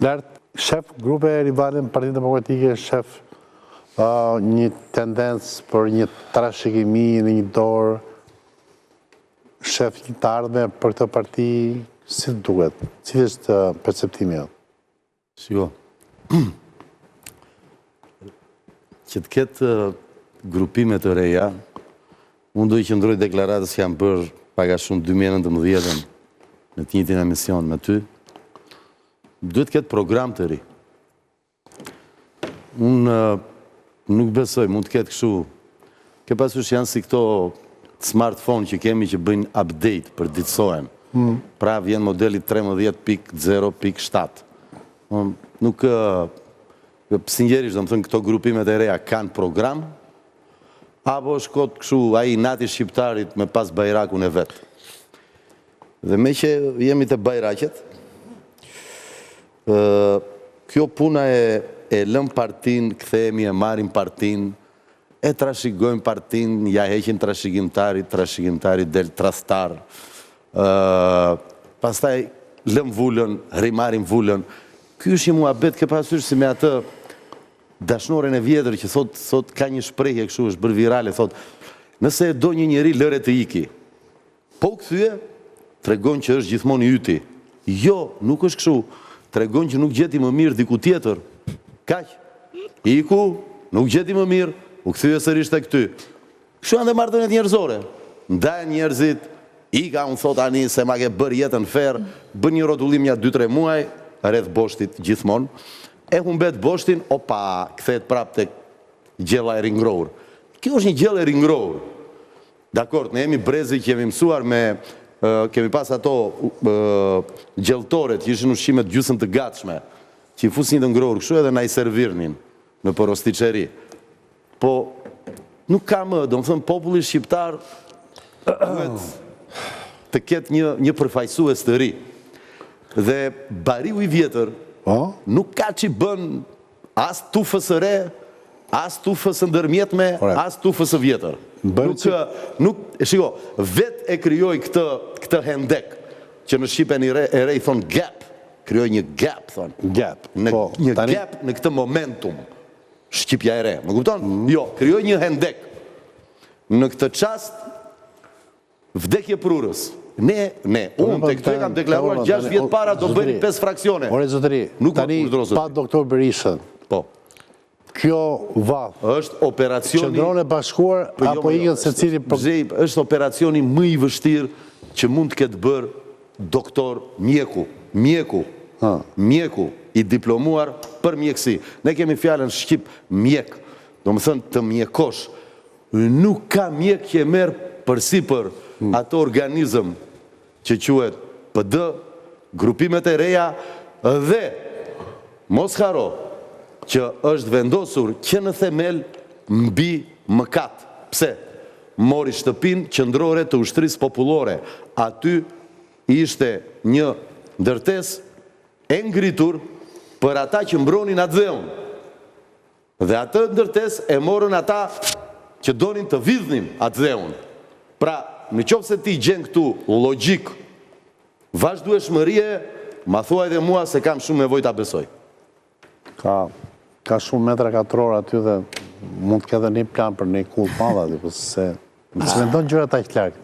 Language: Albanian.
Lart, shef grupe rivale në Partinë Demokratike, shef një tendencë për një trashëgimi në një dorë, shef një të ardhme për këtë parti, si të duket? Si është perceptimi jo? Shiko, që të ketë grupimet të reja, unë do i qëndroj deklaratës që jam bërë paga shumë 2019 në të njëjtin emision me ty, duhet të ketë program të ri. Unë nuk besoj, mund të ketë kështu, ke pasysh janë si këto smartphone që kemi që bëjnë update për ditësohen. Pra vjen modeli 13.0.7. Nuk, sinqerisht, do më thënë këto grupimet e reja kanë program, apo shkot kështu ai nati shqiptarit me pas bajrakun e vetë. Dhe me që jemi të bajraket, kjo puna e lëm partin, kthehemi e marim partin, e trashigojmë partin, ja heqin trashigimtarit del trastar, pastaj lëm vullën, rimarim vullën. Ky është një muhabet ke pasysh si me atë dashnoren e vjetër që thot ka një shprehje kështu është bërë virale, thot nëse e do një njeri lëre të iki. Po kthye, tregon që është gjithmonë i yti. Jo, nuk është kështu. Tregon që nuk gjeti më mirë diku tjetër. Kaq. Iku, nuk gjeti më mirë, u kthye sërish tek ty. Kështu janë dhe marrëdhëniet njerëzore. Ndajnë njerëzit, ika unë thot ani se ma ke bërë jetën ferë, bën një rrotullim një 2-3 muaj, rreth boshtit gjithmonë, e humbet boshtin, opa, kthehet prapë tek gjella e ringrohur. Kjo është një gjellë e ringrohur. Dakor, ne jemi brezi që jemi mësuar me, kemi pas ato gjelltore, që ishin ushqimet gjysmë të gatshme, që i fusin të ngrohur kështu edhe na i servirnin në porostiqeri. Po, nuk ka më, do më thëmë, populli shqiptar duhet të ketë një përfaqësues të ri. Dhe bariu i vjetër nuk ka që bën as tufës së re, as tufës së ndërmjetme, as tufës së vjetër. Shiko, vet e krijoi këtë hendek, që në Shqipen e re i thonë gap, krijoi një gap, thonë. Gap. Një gap në këtë momentum, Shqipja e re, më kupton? Jo, krijoi një hendek. Në këtë çast, vdekje prurës. Unë të këtu e kam deklaruar 6 vjetë para do bëjnë 5 fraksione. Ore zotëri, tani pa doktor Berishën, kjo vath është operacioni Qendrore Bashkuar apo ikën secili është operacioni më i vështirë që mund të ketë bërë doktor mjeku i diplomuar për mjekësi. Ne kemi fjalën shqip mjek, do më thënë të mjekosh. Nuk ka mjek që e merë përsipër ato organizëm që quhet PD, grupimet e reja dhe mos haro që është vendosur që në themel mbi mëkat. Pse? Mori shtëpin qendrore të ushtrisë popullore. Aty ishte një ndërtesë e ngritur për ata që mbronin atë dheun. Dhe atë ndërtesë e morën ata që donin të vidhnin atë dheun. Pra, në qoftë se ti gjen këtu logjik, vazhdueshmërie, ma thuaj dhe mua se kam shumë nevojë ta besoj. Ka shumë metra katror aty dhe mund të ketë një plan për një kull madh aty, po se mendon gjërat aq larg.